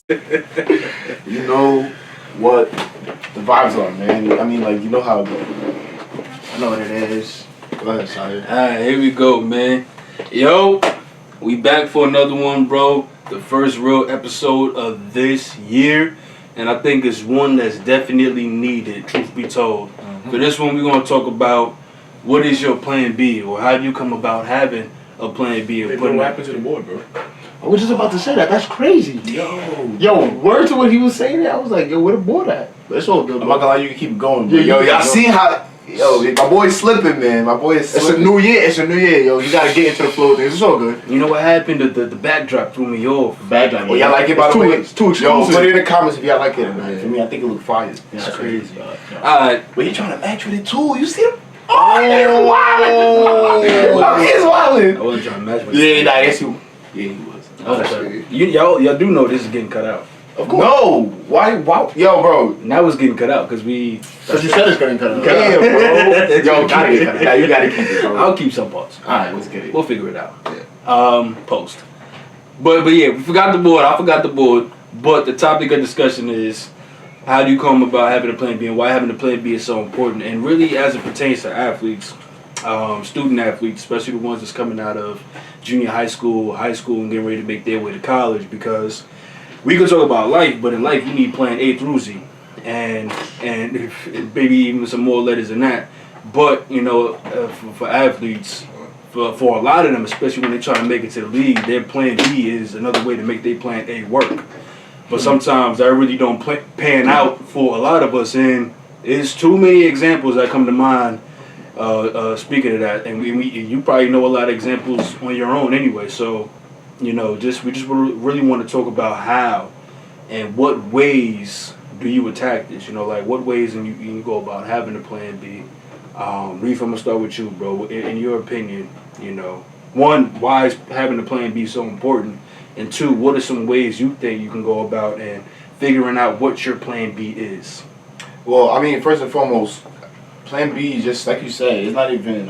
You know what the vibes are, man. I mean, like, you know how it goes. I know what it is. Go ahead, Shariff. Alright, here we go, man. Yo, we back for another one, bro. The first real episode of this year. And I think it's one that's definitely needed, truth be told. For this one, we're going to talk about what is your plan B, or how do you come about having a plan B. What happened to the board, bro? I was just about to say that. That's crazy. Yo, word to what he was saying there. I was like, yo, where the board at? But it's all good, I'm bro. not gonna lie, you can keep it going, bro. Yeah, Yo, y'all see how... Yo, my boy's slipping, man. My boy is slipping. It's a new year, yo. You gotta get into the flow of things. It's all good. You know what happened? The backdrop threw me off. Backdrop. Oh, y'all like it, by the way? It's too exclusive. Yo, put it in the comments if y'all like it. Yeah. For me, I think it look fire. That's crazy. Alright. But he trying to match with it, too. You see him? Oh, he's wildin'. He's I wildin'. wasn't trying to match with Yeah, nah, yes, he was. Yeah, he was. Y'all do know this is getting cut out. Of course. No. Why? Yo, bro. Now it's getting cut out because we... Because you said it's getting cut out. Yeah, bro. Yo, gotta get cut out. Nah, you gotta keep it, bro. I'll keep some parts. Alright, let's get it. We'll figure it out. Yeah. Post. But yeah, we forgot the board. I forgot the board. But the topic of discussion is how do you come about having a plan B and why having a plan B is so important. And really, as it pertains to athletes, student athletes, especially the ones that's coming out of junior high school, and getting ready to make their way to college, because we can talk about life, but in life you need plan A through Z, and maybe even some more letters than that. But you know, for athletes, for a lot of them, especially when they try to make it to the league, their plan B is another way to make their plan A work. But sometimes that really don't pan out for a lot of us, and there's too many examples that come to mind. Speaking of that, and you probably know a lot of examples on your own anyway. So, you know, we just really want to talk about how and what ways do you attack this. You know, like what ways you go about having a plan B. Reef, I'm gonna start with you, bro. In your opinion, you know, one, why is having a plan B so important? And two, what are some ways you think you can go about and figuring out what your plan B is? Well, I mean, first and foremost, plan B, just like you said, it's not even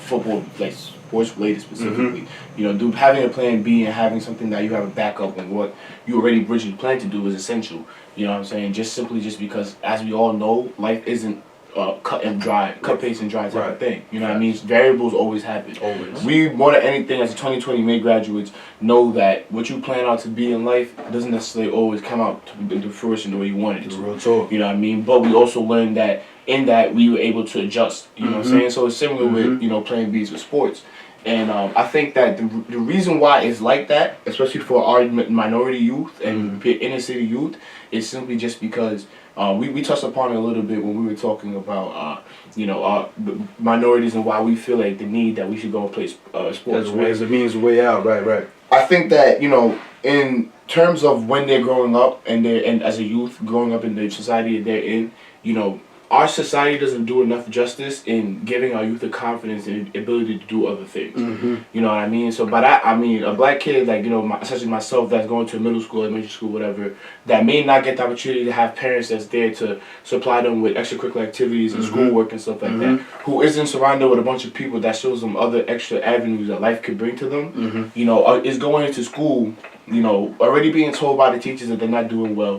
football, like sports related specifically. You know, having a plan B and having something that you have a backup and what you already originally planned to do is essential. You know what I'm saying? Just because, as we all know, life isn't cut paste and dry type of thing. You know what I mean? Variables always happen. Always. We, more than anything, as a 2020 May graduates, know that what you plan out to be in life doesn't necessarily always come out to fruition the way you wanted it to. Real talk. You know what I mean? But we also learned that in that we were able to adjust. You know what I'm saying? So it's similar with, playing B's with sports. And I think that the reason why it's like that, especially for our minority youth and inner city youth, is simply just because we touched upon it a little bit when we were talking about minorities and why we feel like the need that we should go and play sports. As a means of way out, right. I think that, in terms of when they're growing up and as a youth growing up in the society that they're in, our society doesn't do enough justice in giving our youth the confidence and ability to do other things. You know what I mean? So by that, I mean a black kid, like, such as myself, that's going to middle school, elementary school, whatever, that may not get the opportunity to have parents that's there to supply them with extracurricular activities and schoolwork and stuff like that, who isn't surrounded with a bunch of people that shows them other extra avenues that life could bring to them, is going into school, already being told by the teachers that they're not doing well,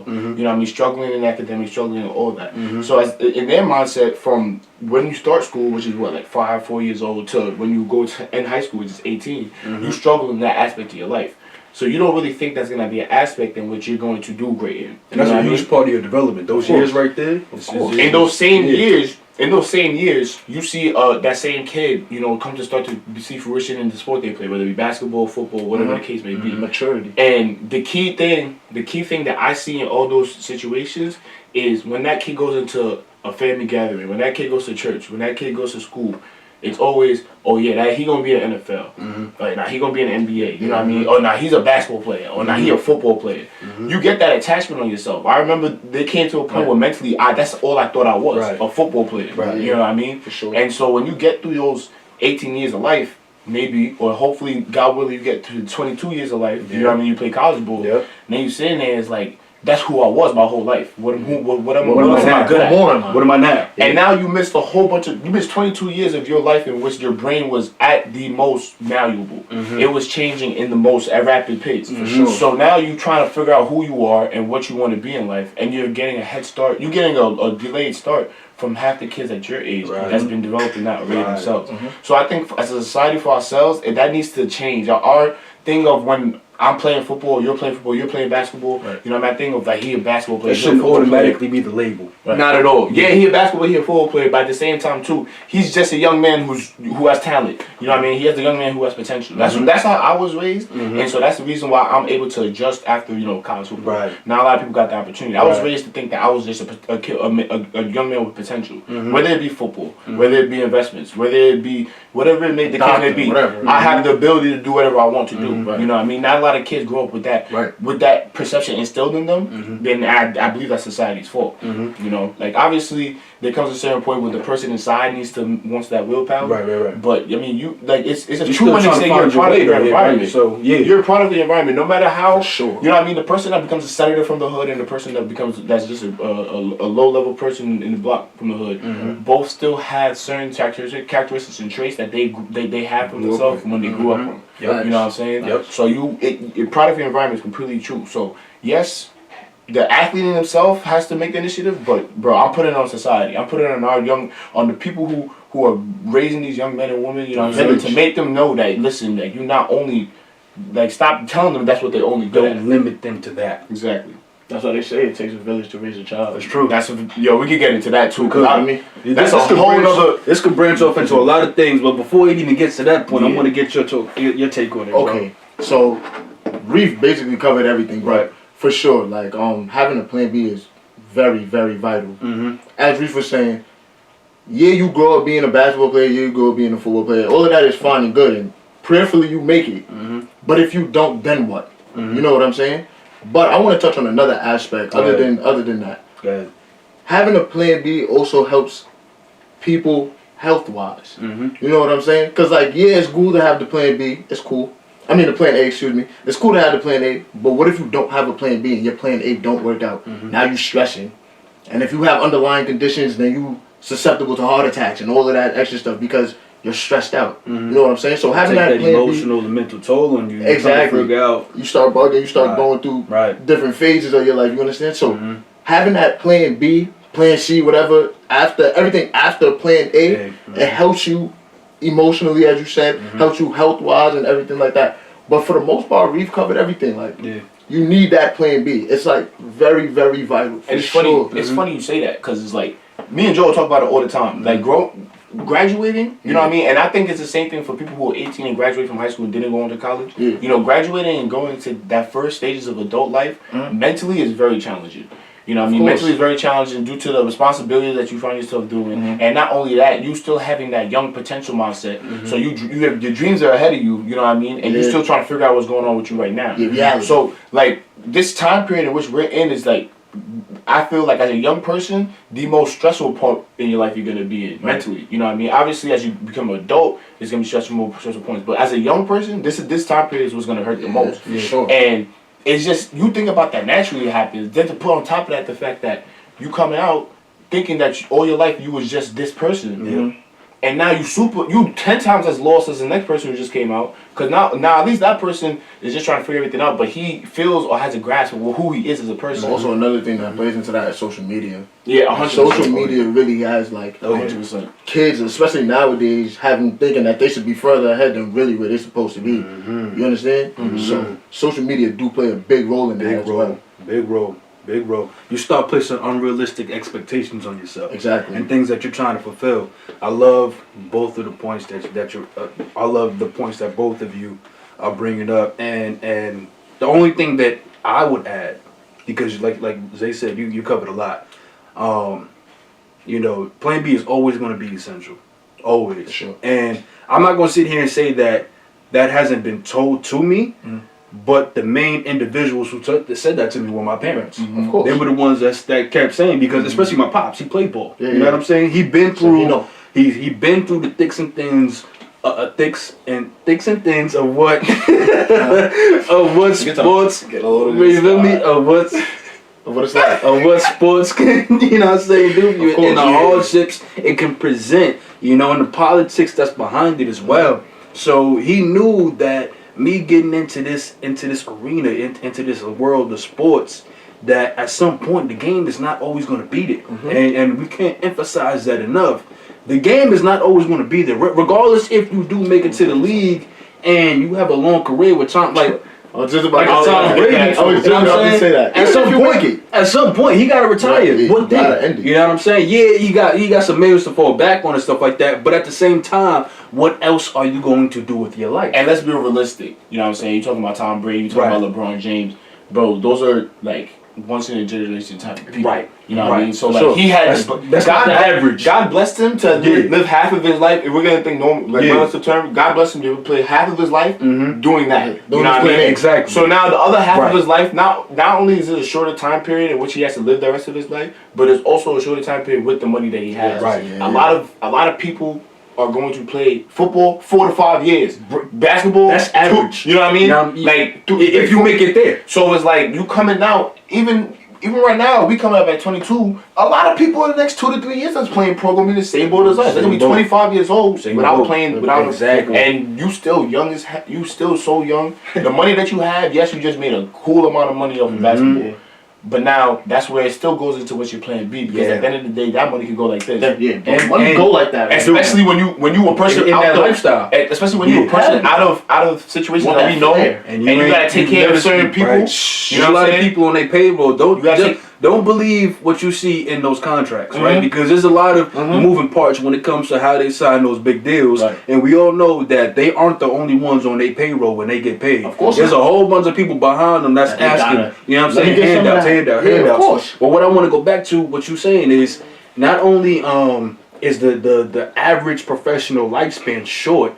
struggling in academics, struggling in all that. So as in their mindset, from when you start school, which is 4 years old, to when you go to in high school, which is 18, you struggle in that aspect of your life. So you don't really think that's going to be an aspect in which you're going to do great in. And that's a huge part of your development. Those years right there. In those same years, you see that same kid, come to start to see fruition in the sport they play, whether it be basketball, football, whatever the case may be. Maturity. And the key thing that I see in all those situations is when that kid goes into a family gathering, when that kid goes to church, when that kid goes to school, it's always, he gonna be in the NFL. He gonna be in the NBA. You know what I mean? Or he's a basketball player. Or he a football player. You get that attachment on yourself. I remember they came to a point where mentally, that's all I thought I was, a football player. You know what I mean? For sure. And so when you get through those 18 years of life, maybe, or hopefully, God willing, you get to 22 years of life. You know what I mean? You play college ball. Then you sitting there, it's like, that's who I was my whole life. What am I good at? What am I now? And now you missed you missed 22 years of your life in which your brain was at the most malleable. It was changing in the most rapid pace. For sure. So now you're trying to figure out who you are and what you want to be in life, and you're getting a head start. You're getting a delayed start from half the kids at your age that's been developing that already themselves. So I think as a society for ourselves, that needs to change. Our thing of when I'm playing football, you're playing basketball. You know, my thing of like he a basketball player. It shouldn't automatically be the label. Not at all. Yeah, he a basketball, he a football player, but at the same time too, he's just a young man who has talent. You know what I mean? He has a young man who has potential. That's how I was raised, and so that's the reason why I'm able to adjust after college football. Not a lot of people got the opportunity. I was raised to think that I was just a young man with potential, whether it be football, whether it be investments, whether it be whatever it may the case may be. I have the ability to do whatever I want to do. You know what I mean? Not a lot of kids grow up with that perception instilled in them. Then I believe that's society's fault. You know, like obviously there comes a certain point where the person inside wants that willpower. But I mean, it's a true when they say you're a product of your environment. So you're a product of the environment. No matter how you know what I mean, the person that becomes a senator from the hood and the person that's just a low level person in the block from the hood, both still have certain characteristics and traits that they have from themselves when they grew up from. You know what I'm saying? So your product of your environment is completely true. So yes, the athlete in himself has to make the initiative, but bro, I'm putting it on society. I'm putting it on the people who are raising these young men and women. You know what I'm saying? To make them know that listen, that you not only stop telling them that's what they only do. Don't limit them to that. Exactly. That's why they say it takes a village to raise a child. That's true. We could get into that too. That's a whole other. This could branch off into a lot of things, but before it even gets to that point, I want to get your take on it. Okay, bro. So Reef basically covered everything, but for sure, like having a plan B is very, very vital. As Reef was saying, you grow up being a basketball player, you grow up being a football player. All of that is fine and good, and prayerfully you make it. But if you don't, then what? You know what I'm saying? But I want to touch on another aspect other than that. Go ahead. Having a plan B also helps people health-wise. You know what I'm saying? Because it's cool to have the plan B. It's cool. I mean the plan A, excuse me. It's cool to have the plan A, but what if you don't have a plan B and your plan A don't work out? Now you're stressing. And if you have underlying conditions, then you susceptible to heart attacks and all of that extra stuff because you're stressed out. You know what I'm saying? So having that plan emotional and mental toll on you. Exactly. You start bugging, you start going through different phases of your life. You understand? So having that plan B, plan C, whatever, everything after plan A, it helps you emotionally, as you said, helps you health-wise and everything like that. But for the most part, Reef covered everything. You need that plan B. It's very, very vital. And it's funny. It's funny you say that because it's like me and Joe talk about it all the time. Graduating, you know what I mean? And I think it's the same thing for people who are 18 and graduate from high school and didn't go on to college. You know, graduating and going to that first stages of adult life mentally is very challenging. You know what I mean? Mentally it's very challenging due to the responsibility that you find yourself doing. And not only that, you still having that young potential mindset. So you have your dreams are ahead of you, you know what I mean? And you're still trying to figure out what's going on with you right now. So this time period in which we're in is I feel like as a young person, the most stressful part in your life you're going to be in mentally. You know what I mean? Obviously, as you become an adult, it's going to be more stressful points. But as a young person, this time period is what's going to hurt the most. And it's just, you think about that naturally happens. Then to put on top of that the fact that you coming out thinking that all your life you was just this person. And now you 10 times as lost as the next person who just came out. Because now at least that person is just trying to figure everything out, but he feels or has a grasp of who he is as a person. Also, another thing that plays into that is social media. 100%. Social media really has 100%. Kids, especially nowadays, thinking that they should be further ahead than really where they're supposed to be. You understand? So social media do play a big role in that as well. Big role. You start placing unrealistic expectations on yourself. Exactly. And things that you're trying to fulfill. I love both of the points I love the points that both of you are bringing up. And the only thing that I would add, because like Zay said, you covered a lot. You know, Plan B is always going to be essential. Always. Sure. And I'm not going to sit here and say that hasn't been told to me. But the main individuals who said that to me were my parents. Of course. They were the ones that kept saying, because especially my pops, he played ball. You know what I'm saying? He been through he been through the thicks and thins of what of what sports, you feel me? Of Of what it's like. of what sports can, you know what I'm saying, do for you, and the hardships it can present, you know, and the politics that's behind it as well. So he knew that me getting into this arena, into this world of sports, that at some point the game is not always going to beat it. And we can't emphasize that enough. The game is not always going to be there, regardless if you do make it to the league and you have a long career with Tom, like I was just about Tom Brady. I was just about to say that. At some point, he got to retire. Right, What then? You know what I'm saying? Yeah, he got some millions to fall back on and stuff like that. But at the same time, what else are you going to do with your life? And let's be realistic. You know what I'm saying? You're talking about Tom Brady. You're talking about LeBron James. Bro, those are like once in a generation type of people. Right. You know what I mean? So like he had that's God, not the average. God blessed him to live half of his life. If we're gonna think normal, like relative term, God blessed him to play half of his life doing that. You know what I mean? Exactly. So now the other half of his life, not only is it a shorter time period in which he has to live the rest of his life, but it's also a shorter time period with the money that he has. A lot of people are going to play football 4 to 5 years. Basketball, that's average. You know what I mean? Like if you make it there. So it's like you coming out even right now, we coming up at 22. A lot of people in the next 2 to 3 years that's playing pro gonna be the same boat as us. They're gonna be 25 years old without playing, exactly. And you still young as you still so young. The money that you have, yes, you just made a cool amount of money off of basketball. But now that's where it still goes into what you're playing B, because at the end of the day, that money can go like this. And money go like that. Especially when you a person in that lifestyle. Especially when you a person out of situations that we know, and you gotta take care of certain people. Right. You know, a lot of people on their payroll don't believe what you see in those contracts, right? Because there's a lot of moving parts when it comes to how they sign those big deals, and we all know that they aren't the only ones on their payroll when they get paid. Of course, there's a whole bunch of people behind them that's asking. You know what I'm saying? Handouts. Of course. But what I want to go back to, what you're saying is, not only is the average professional lifespan short,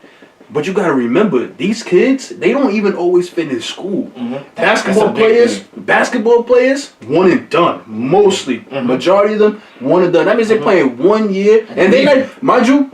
but you got to remember, these kids, they don't even always finish school. Basketball players, one and done. Mostly. Majority of them, one and done. That means they're playing 1 year. And they like, mind you,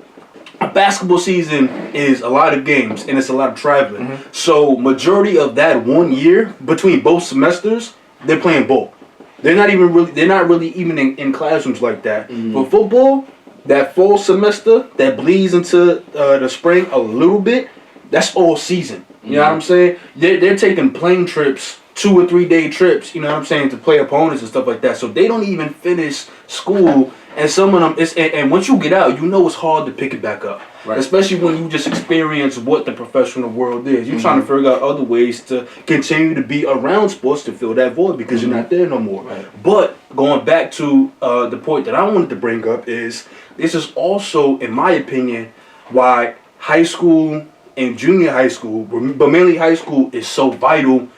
a basketball season is a lot of games and it's a lot of traveling. So majority of that 1 year, between both semesters, they're playing ball. They're not really even in classrooms like that. For football, that fall semester that bleeds into the spring a little bit, that's all season. You know what I'm saying? They're taking plane trips, 2 or 3 day trips, you know what I'm saying, to play opponents and stuff like that. So they don't even finish school, and some of them, and once you get out, you know it's hard to pick it back up. Right. Especially when you just experience what the professional world is. You're trying to figure out other ways to continue to be around sports to fill that void because you're not there no more. Right. But going back to the point that I wanted to bring up is, this is also, in my opinion, why high school and junior high school, but mainly high school, is so vital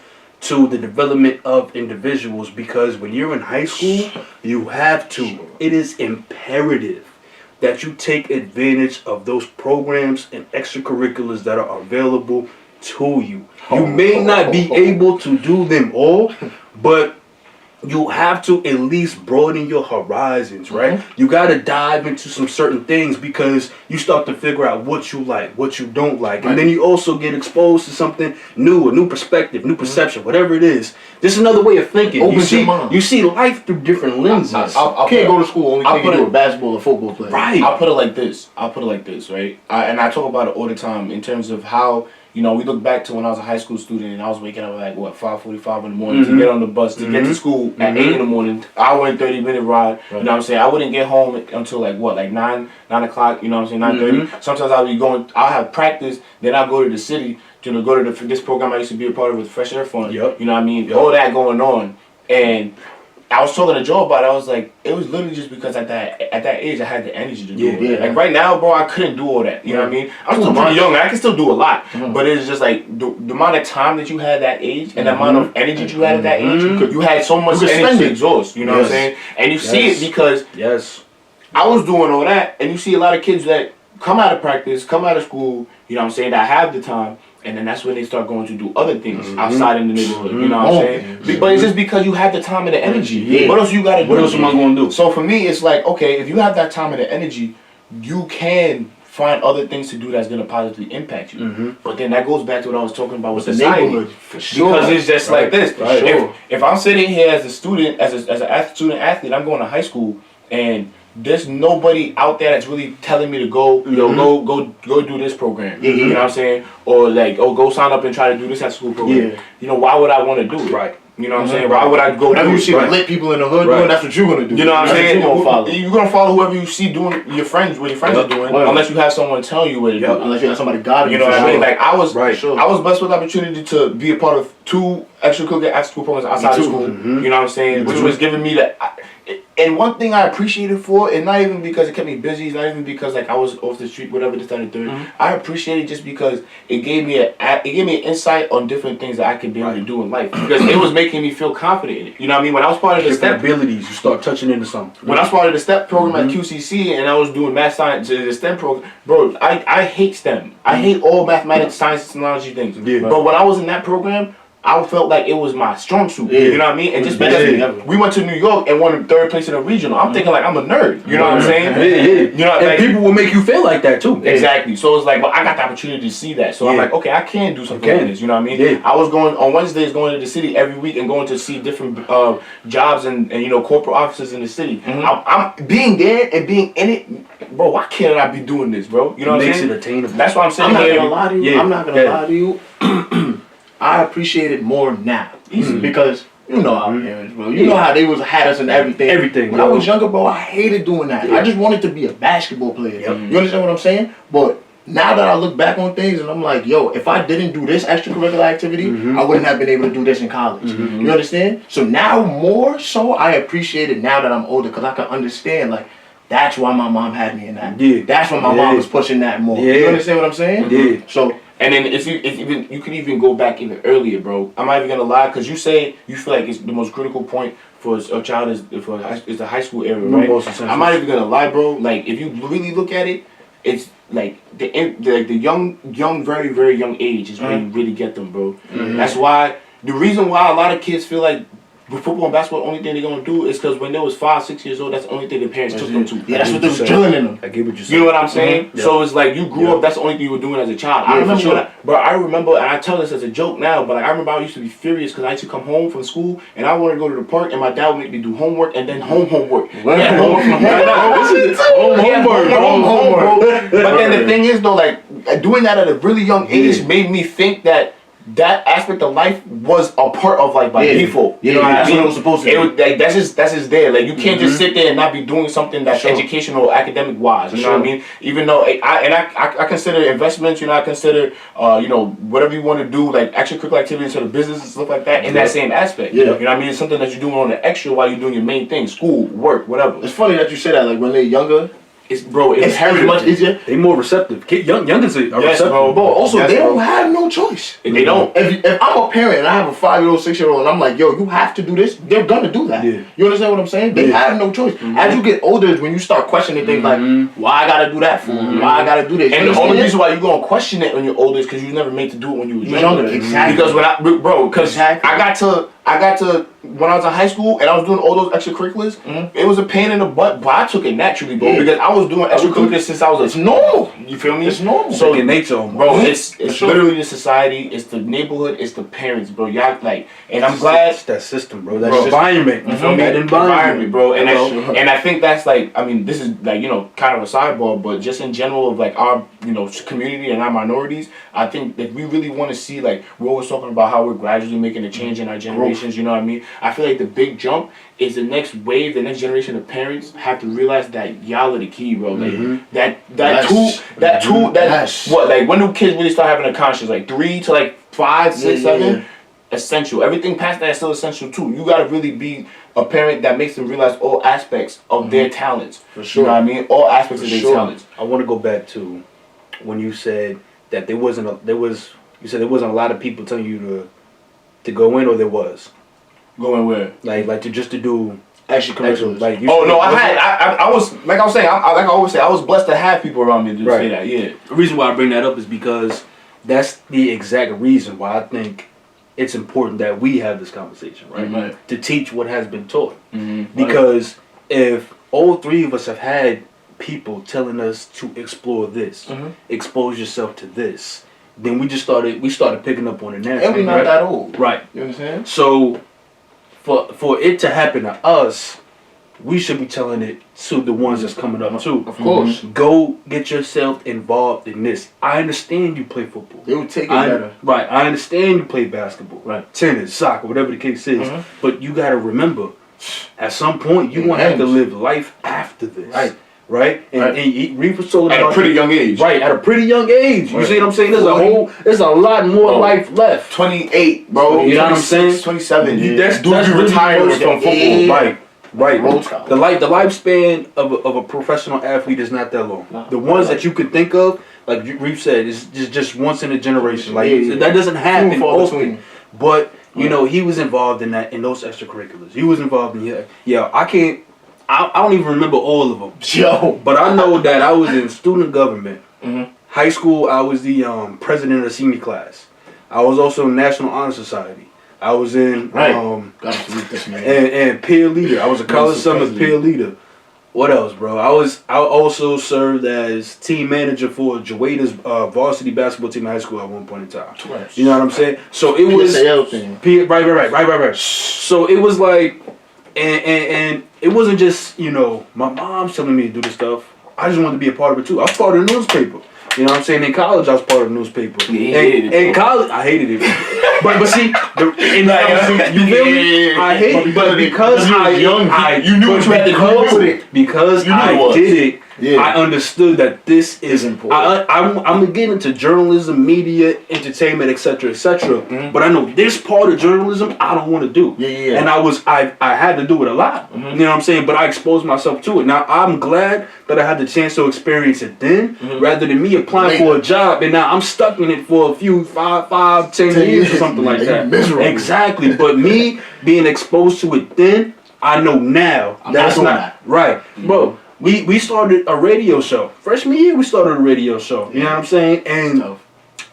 to the development of individuals, because when you're in high school, you have to, it is imperative that you take advantage of those programs and extracurriculars that are available to you. You may not be able to do them all, but you have to at least broaden your horizons, right? You got to dive into some certain things, because you start to figure out what you like, what you don't like. And then you also get exposed to something new, a new perspective, new perception, whatever it is. This is another way of thinking. You see life through different lenses. I can't go to school only thinking you're a basketball or football player. Right. I'll put it like this, right? And I talk about it all the time in terms of how, you know, we look back to when I was a high school student and I was waking up at 5:45 in the morning to get on the bus to get to school at 8 in the morning. Hour and 30-minute ride. You know what I'm saying? I wouldn't get home until 9 o'clock. You know what I'm saying? 9:30. Sometimes I'll have practice. Then I'll go to the city to go to this program I used to be a part of with Fresh Air Fund. You know what I mean? All that going on, and I was talking to Joe about it. I was like, it was literally just because at that age I had the energy to do it. Like right now, bro, I couldn't do all that. You know what I mean? I'm still pretty young. I can still do a lot, but it's just like the amount of time that you had at that age and the amount of energy that you had at that age. You had so much energy to exhaust. You know what I'm saying? And you see it because I was doing all that, and you see a lot of kids that come out of practice, come out of school. You know what I'm saying? That have the time. And then that's when they start going to do other things outside in the neighborhood. You know what I'm saying? But it's just because you have the time and the energy. What else you got to do? What else am I going to do? So for me, it's like, okay, if you have that time and the energy, you can find other things to do that's gonna positively impact you. But then that goes back to what I was talking about with the society. neighborhood, for sure. Because it's just like this. Right. If I'm sitting here as a student, as a student athlete, I'm going to high school, and there's nobody out there that's really telling me to go, go do this program. You know what I'm saying? Or like, go sign up and try to do this after school program. You know, why would I want to do it? Right. You know what I'm saying? Why would I go Whenever do you it? see the lit people in the hood doing, that's what you're gonna do. You know what I'm saying? You're gonna follow. You're gonna follow whoever you see doing what your friends are doing, unless you have someone tell you what to do. Unless you have somebody guiding you know what I mean? Like I was blessed with the opportunity to be a part of 2 extracurricular after school programs outside of school. You know what I'm saying? Which was giving me that. And one thing I appreciated for, and not even because it kept me busy, not even because like I was off the street, whatever, this, that, and third. I appreciate it just because it gave me an insight on different things that I could be able to do in life. Because it was making me feel confident in it. You know what I mean? When I was part of the different STEP abilities, you start touching into something. When I started the STEP program at QCC and I was doing math science, the STEM program, bro, I hate STEM. I hate all mathematics, science, technology things. But when I was in that program, I felt like it was my strong suit. You know what I mean? And just because we went to New York and won 3rd place in the regional, I'm thinking like I'm a nerd. You know what I'm saying? You know, and like, people will make you feel like that too. Exactly. So it's like, well, I got the opportunity to see that. So I'm like, okay, I can do something like this. You know what I mean? I was going on Wednesdays, going to the city every week and going to see different jobs and you know, corporate offices in the city. I'm being there and being in it, bro. Why can't I be doing this, bro? You know what I'm saying? Makes it attainable. That's why I'm saying. I'm not gonna lie to you. I'm not gonna lie to you. I appreciate it more now because you know our parents, bro. You know how they had us in everything. When I was younger, bro, I hated doing that. I just wanted to be a basketball player. You understand what I'm saying? But now that I look back on things and I'm like, yo, if I didn't do this extracurricular activity, I wouldn't have been able to do this in college. You understand? So now more so, I appreciate it now that I'm older because I can understand like. That's why my mom had me in that. That's why my mom was pushing that more. You understand what I'm saying? So. And then if you could even go back even earlier, bro. I'm not even gonna lie, cause you say you feel like it's the most critical point for a child is the high school era, right? I'm not even gonna lie, bro. Like if you really look at it, it's like the young, very, very young age is where you really get them, bro. That's why the reason why a lot of kids feel like. With football and basketball, the only thing they're going to do is because when they was 5, 6 years old, that's the only thing their parents took them to. Yeah, that's what they was drilling in them. I get what you're saying. You know what I'm saying? So it's like you grew up, that's the only thing you were doing as a child. I remember, and I tell this as a joke now, but like, I remember I used to be furious because I used to come home from school and I wanted to go to the park and my dad would make me do homework and then homework. Yeah, homework from homework. But then the thing is though, like doing that at a really young age made me think that aspect of life was a part of like by default. You know what I mean? That's what it was supposed to be. Like, that's just there. Like you can't just sit there and not be doing something that's educational or academic wise. You know what I mean? Even though I consider investments, you know, I consider you know, whatever you want to do, like extracurricular activities or the business and stuff like that in that same aspect. You know what I mean? It's something that you're doing on the extra while you're doing your main thing, school, work, whatever. It's funny that you say that, like when they're younger. It's much easier. They more receptive. Youngins are receptive. Bro. Also, they don't have no choice. They don't. If I'm a parent and I have a 5-year-old, 6-year-old, and I'm like, yo, you have to do this, they're gonna do that. You understand what I'm saying? They have no choice. As you get older is when you start questioning things like, why I gotta do that for? Why I gotta do this? And the only reason why you're gonna question it when you're older is because you never made to do it when you were younger. Exactly. Because I got to when I was in high school and I was doing all those extracurriculars, it was a pain in the butt, but I took it naturally, bro. Because I was doing extracurriculars since I was normal. You feel me? It's normal. So in nature, bro, it's literally the society, it's the neighborhood, it's the parents, bro. Y'all like, and I'm glad it's that system, bro. That environment. You feel me? That environment, bro. And I think that's like, I mean, this is like, you know, kind of a sidebar, but just in general of like our, you know, community and our minorities, I think that we really want to see, like, we're always talking about how we're gradually making a change in our generations, you know what I mean? I feel like the big jump is the next wave, the next generation of parents have to realize that y'all are the key, bro. Like, what, like, when do kids really start having a conscience? Like 3 to like 5, 6, 7? Essential. Everything past that is still essential too. You gotta really be a parent that makes them realize all aspects of their talents. For sure. You know what I mean? All aspects of their talents. I want to go back to when you said that there wasn't a lot of people telling you to go in, or there was. Go in where? Like to do extracurriculars. Like I was like I was saying, like I always say, I was blessed to have people around me to say that. Yeah. The reason why I bring that up is because that's the exact reason why I think it's important that we have this conversation, right? To teach what has been taught. Because if all 3 of us have had people telling us to explore this, Mm-hmm. expose yourself to this, then we started picking up on it naturally. And we're not that old. Right. You understand? So for it to happen to us, we should be telling it to the ones that's coming up too. Of course. Go get yourself involved in this. I understand you play football. They would take it better. Right. I understand you play basketball, Right. tennis, soccer, whatever the case is. Mhm. But you gotta remember, at some point you want to have to live life after this. Right. Right? And Reef was talking At about a pretty young age. Right, at a pretty young age. You Right. see what I'm saying? There's a 40. lot more life left. 28, bro. You know what I'm saying? 27. That's Dude, you really retired most- from football. Right. Roll Tide. The lifespan of a professional athlete is not that long. Nah. The ones that you could think of, like Reef said, is just once in a generation. Like Yeah. that doesn't happen Few and far often. between. But you know, he was involved in those extracurriculars. He was involved in I don't even remember all of them. Yo. But I know that I was in student government. Mhm. High school, I was the president of the senior class. I was also in National Honor Society. I was in Right. Gotta salute this man. and peer leader. I was a college summer peer leader. What else, bro? I also served as team manager for Jawada's varsity basketball team in high school at one point in time. Right. You know what I'm saying? So it was PSAL thing. right. So it was like, and it wasn't just my mom's telling me to do this stuff. I just wanted to be a part of it too. I was part of the newspaper. You know what I'm saying? In college, I was part of the newspaper. In college, I hated it. but see, you feel me? I hate it, but because you knew what you had to do with it. Because You knew I it was. did it. Yeah. I understood that this is important. I'm gonna get into journalism, media, entertainment, etc., etc. But I know this part of journalism I don't want to do. Yeah. And I had to do it a lot. You know what I'm saying? But I exposed myself to it. Now I'm glad that I had the chance to experience it then, rather than me applying for a job and now I'm stuck in it for a few 10 years or something like that. Miserable. Exactly. But me being exposed to it then, I know now that's doing not that. right, bro. We started a radio show. Freshman year, we started a radio show. You know what I'm saying? And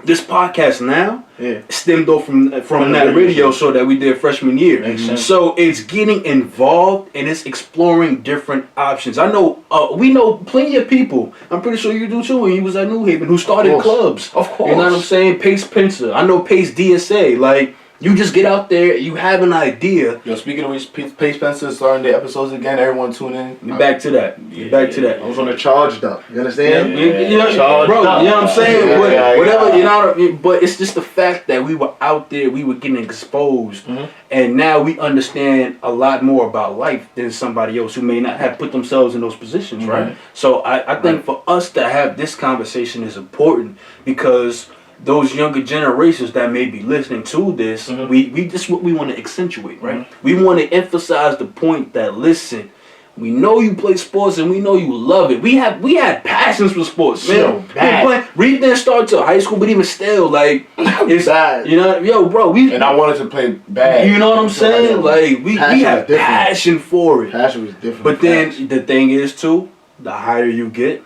this podcast now stemmed off from that radio show that we did freshman year. Makes sense. So it's getting involved and it's exploring different options. I know we know plenty of people. I'm pretty sure you do too. When you was at New Haven, who started clubs. Of course. You know what I'm saying? Pace Pincer. I know Pace DSA. Like. You just get out there, you have an idea. Yo, speaking of which, Pace Spencer starting the episodes again. Everyone tune in. Back to that. Back to that. I was on a charged up. You understand? You know, bro, you know what I'm saying? Whatever, you know, but it's just the fact that we were out there, we were getting exposed, and now we understand a lot more about life than somebody else who may not have put themselves in those positions, right? So I think for us to have this conversation is important because those younger generations that may be listening to this, we this is what we want to accentuate, right? We want to emphasize the point that listen, we know you play sports and we know you love it. We had passions for sports, man. We didn't start till high school, but even still, like it's bad. You know, bro. And I wanted to play bad. You know what I'm saying? Like we have passion for it. Passion was different. But then the thing is too, the higher you get,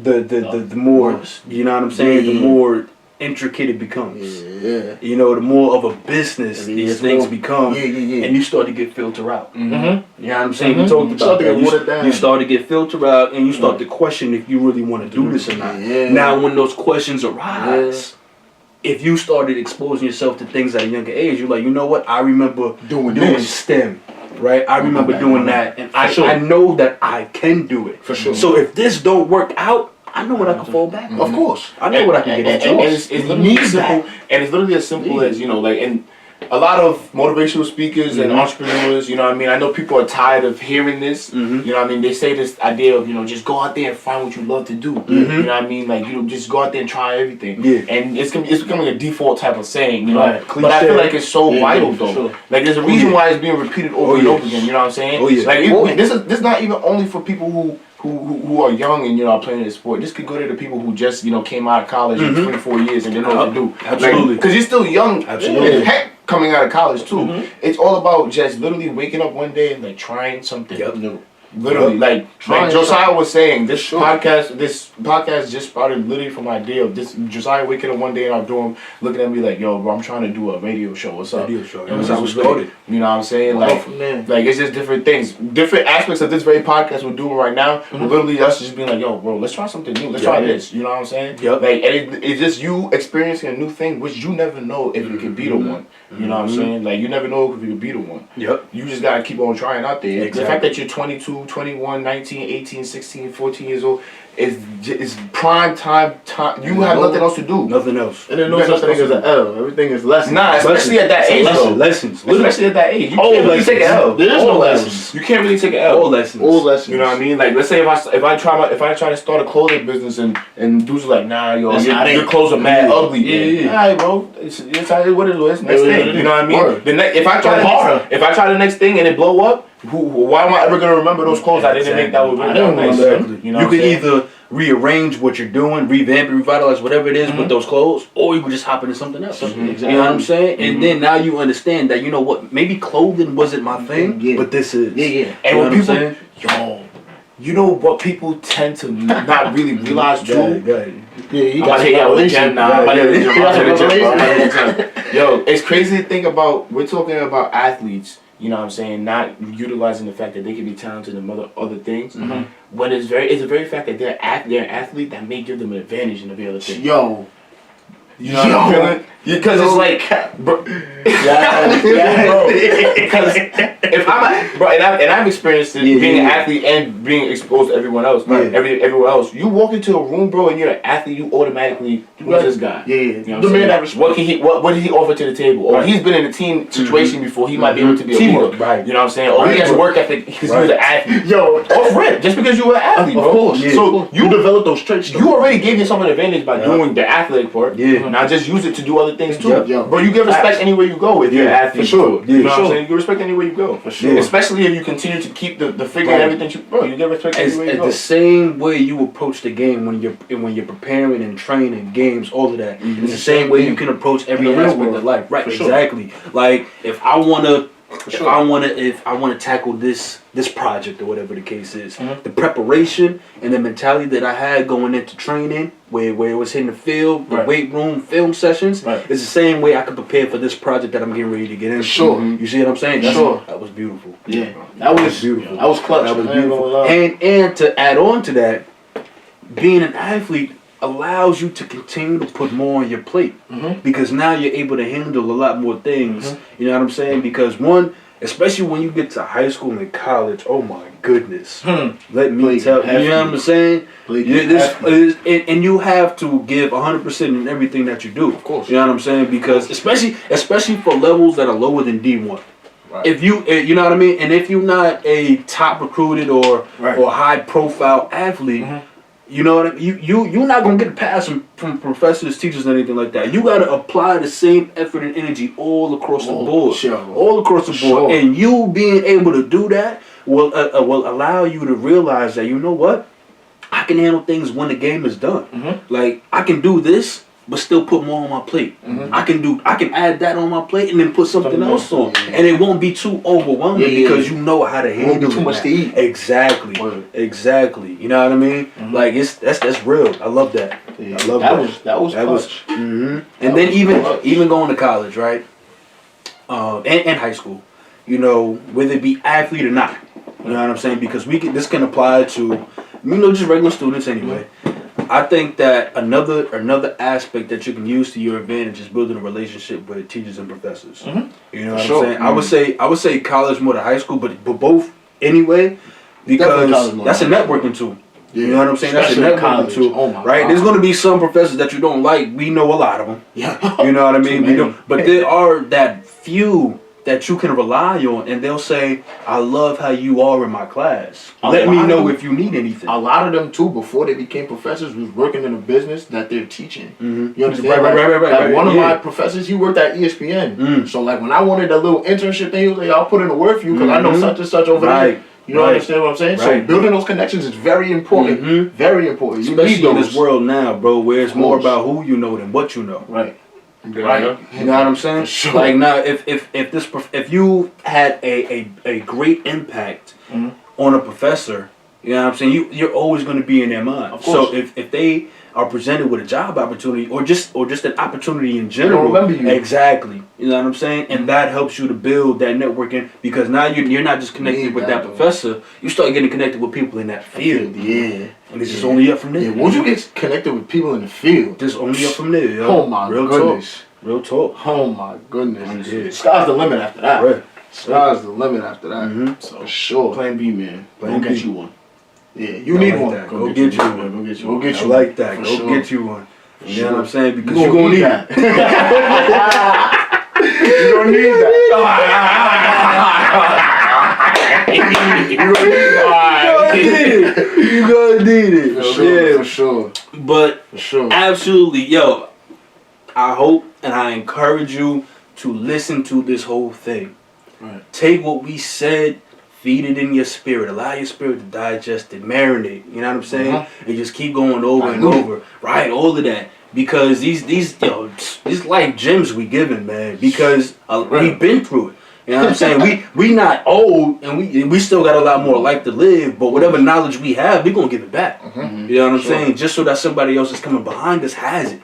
the more, you know what I'm saying, the more intricate it becomes. Yeah. You know, the more of a business these things become, Yeah. and you start to get filtered out. You know what I'm saying? Mm-hmm. We talked about that. You start to get filtered out, and you start to question if you really want to do this or not. Yeah. Now, when those questions arise, if you started exposing yourself to things at a younger age, you're like, you know what? I remember doing STEM. Right, I remember doing that, and I know that I can do it. For sure. So if this don't work out, I know what I can fall back on. Of course. I know what I can get into. And it's literally as simple. And it's literally as simple as and a lot of motivational speakers and entrepreneurs, you know what I mean? I know people are tired of hearing this. You know what I mean? They say this idea of, just go out there and find what you love to do. You know what I mean? Like, just go out there and try everything. Yeah. And it's becoming a default type of saying, you know? Right. But I feel like it's so vital, though. Sure. Like, there's a reason why it's being repeated over and over again, you know what I'm saying? Oh, yeah. Like, this is not even only for people who are young and are playing this sport. This could go to the people who just came out of college in 24 years and they know what to do. Absolutely. Because you're still young. Absolutely. Heck, coming out of college too. It's all about just literally waking up one day and trying something new. Literally, like Trying Josiah was saying, this Sure. podcast just started literally from an idea of this. Josiah waking up one day in our dorm, looking at me like, "Yo, bro, I'm trying to do a radio show. What's up?" Radio show. And That's this how we was started. You know what I'm saying? Go Like, from there. like it's just different things, different aspects of this very podcast we're doing right now. Literally, us just being like, "Yo, bro, let's try something new. Let's try this." You know what I'm saying? Yep. Like, and it's just you experiencing a new thing, which you never know if it could be the one. You know what I'm saying? Like, you never know if it could be the one. Yep. You just gotta keep on trying out there. Exactly. The fact that you're 22, 21, 19, 18, 16, 14 years old is prime time. You have nothing else to do. Nothing else. And there's no such thing as an L. Everything is lessons. Nah, especially at that age though. Lessons. Especially at that age. You All can't really lessons. take an L. There is no All lessons. You can't really take an L. All lessons. All lessons. You know what I mean? Like, let's say if I try to start a clothing business and dudes are like, nah, yo, That's not your it. clothes are mad ugly. Yeah. Alright, bro. It's what it is. Next Yeah, thing. You know what I mean? Word. If I try the next thing and it blow up, why am I ever gonna remember those clothes I didn't make that was really I don't nice? remember. You know You what I'm can saying? either rearrange what you're doing, revamp it, revitalize whatever it is with those clothes, or you can just hop into something else. Exactly. You know what I'm saying? And then now you understand that, you know what, maybe clothing wasn't my thing, Yeah. but this is. Yeah, yeah. And You know when what I'm people, saying? yo, you know what people tend to not really realize too. Yeah, he I'm got about to hit y'all with the gem now. I'm about to hit the gem. He got some I'm about to hit the gem. Yo, it's crazy to think about. We're talking about athletes. You know what I'm saying? Not utilizing the fact that they can be talented in other things. When it's a very fact that they're an athlete that may give them an advantage in every other thing. Yo. You know what I'm feeling? Because it's like, bro. Yeah. Bro. Because if I've experienced it being an athlete and being exposed to everyone else, everyone else. You walk into a room, bro, and you're an athlete. You automatically who's this guy? Yeah, You know the man that what can he? What did he offer to the table? Or he's been in a team situation before. He might be able to be a Teamwork, leader. right. You know what I'm saying? Or he has work ethic because he was an athlete. Yo, Off rip, just because you were an athlete, of bro. course. Yeah. So You develop those traits. you already gave yourself an advantage by doing the athletic part. Yeah. Now just use it to do other things too. Yeah. Bro, you get respect anywhere you go if you're an athlete. for sure. You know Yeah, what for I'm sure. saying? You get respect anywhere you go. For sure. Especially if you continue to keep the figure and everything. You get respect anywhere you go. The same way you approach the game when you're preparing and training games, all of that. It's the same way you can approach every In the real aspect world. of life. Right, For sure. exactly. Like if I wanna sure. if I wanna tackle this project or whatever the case is, the preparation and the mentality that I had going into training, where it was in the field, the Right. weight room, film sessions, Right. it's the same way I could prepare for this project that I'm getting ready to get into. Sure. You see what I'm saying? Sure. That was beautiful. Yeah, that was beautiful. That was clutch. That was I ain't beautiful. gonna lie. And to add on to that, being an athlete allows you to continue to put more on your plate because now you're able to handle a lot more things. You know what I'm saying? Because one, especially when you get to high school and college, oh my goodness, let me Blake, tell you, you know what I'm saying? Blake, Yeah, and you have to give 100% in everything that you do. Of course. You know what I'm saying? Because especially for levels that are lower than D1. Right. If you know what I mean, and if you're not a top recruited or high profile athlete, you know what I mean. You're not gonna get a pass from professors, teachers, and anything like that. You gotta apply the same effort and energy all across the board, all across the board, and you being able to do that will allow you to realize that, you know what, I can handle things when the game is done. Like I can do this, but still put more on my plate. I can add that on my plate and then put something else on, and it won't be too overwhelming because you know how to handle it. Too much to eat. Exactly, exactly. You know what I mean? Like that's real. I love that. Yeah. I love That was clutch. And then even going to college, right? And high school, you know, whether it be athlete or not. You know what I'm saying? Because this can apply to, just regular students anyway. I think that another aspect that you can use to your advantage is building a relationship with teachers and professors. You know what I'm saying? I would say college more than high school, but both anyway, because that's a networking tool. Yeah. You know what I'm saying? That's a Especially networking college. tool, Oh my right? God. There's going to be some professors that you don't like. We know a lot of them. Yeah. You know what I mean? Too many. But there are that few that you can rely on, and they'll say, "I love how you are in my class. Let me know if you need anything." A lot of them too, before they became professors, was working in a business that they're teaching. You understand? Right. One of my professors, he worked at ESPN. So like when I wanted that little internship thing, he was like, "I'll put in the work for you because I know such and such over there." You understand what I'm saying? So building those connections is very important. Very important. You Especially need those. in this world now, bro, where it's more about who you know than what you know. Right. Right. You know what I'm saying? Sure. Like now, if you had a great impact on a professor, you know what I'm saying, you're always going to be in their mind. Of course. So if they are presented with a job opportunity or just an opportunity in general, They'll remember you. exactly, you know what I'm saying, and that helps you to build that networking, because now you're not just connected with that professor, you start getting connected with people in that field. Yeah. And it's just only up from there. Yeah, once you get connected with people in the field, Just only up from there, yo. oh my Real goodness. talk. Real talk. Oh my goodness. Yeah. Sky's the limit after that. Right. Sky's the limit after that. Mhm. For sure. Plan B, man. Plan Go get B. you one. Yeah, you I need like one. that. Go get you one. Go get you Go one. get I you like that. For Go sure. get you one. You know what I'm saying? Because You you're going to need that. it. You gonna need that. You gonna need it. For sure. For sure. But For sure. absolutely, yo, I hope and I encourage you to listen to this whole thing. Right. Take what we said, feed it in your spirit. Allow your spirit to digest it, marinate. You know what I'm saying? And just keep going over and over. Right, all of that. Because these life gems we giving, man. Because we've been through it. You know what I'm saying? We not old, and we still got a lot more life to live. But whatever knowledge we have, we gonna give it back. You know what I'm saying? Just so that somebody else is coming behind us has it.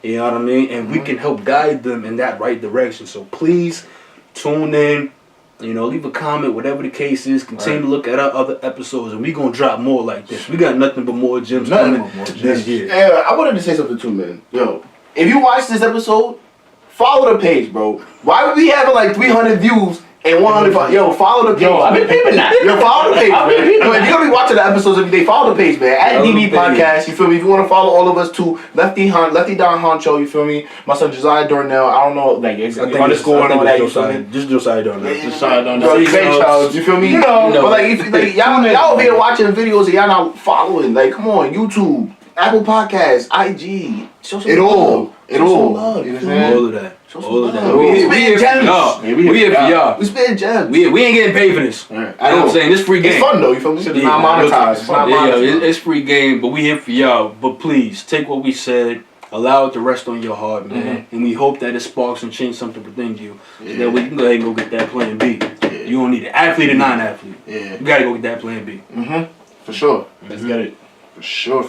You know what I mean? And we can help guide them in that right direction. So please tune in. You know, leave a comment, whatever the case is. Continue to look at our other episodes, and we gonna drop more like this. We got nothing but more gems coming this year. Yeah, I wanted to say something too, man. Yo, if you watch this episode, follow the page, bro. Why would we having like 300 views and 100? Yo, follow the page. Yo, I've been peeping that. Yo, follow the page, I've man. been peeping Yo, if you're gonna be watching the episodes every day, follow the page, man. At Follow DB the page. Podcast, you feel me? If you want to follow all of us too, Lefty Don Honcho, you feel me? My son Josiah Darnell, I don't know, like underscore and all that, you feel me? Just Josiah Darnell. Josiah Darnell. Bro, See, Zay you know, Charles, you feel me? you know. But like, if, like y'all over here watching videos and y'all not following, like, come on, YouTube, Apple Podcasts, IG, show some It love. all. It Show some all. love, You know you what I'm feel me? All of that. Show some All of that. love. We Spitting here for gems. y'all. Yeah, We here for y'all. We spitting gems. We ain't getting paid for this. You know what I'm saying? It's free game. It's fun though, you feel me? It's not monetized. It's not Yeah, monetized. it's free game, but we here for y'all. But please, take what we said, allow it to rest on your heart, man. And we hope that it sparks and changes something within you. So that way you can go ahead and go get that plan B. You don't need it. Athlete or non-athlete. Yeah. You gotta go get that plan B. For sure. Let's get it. For sure.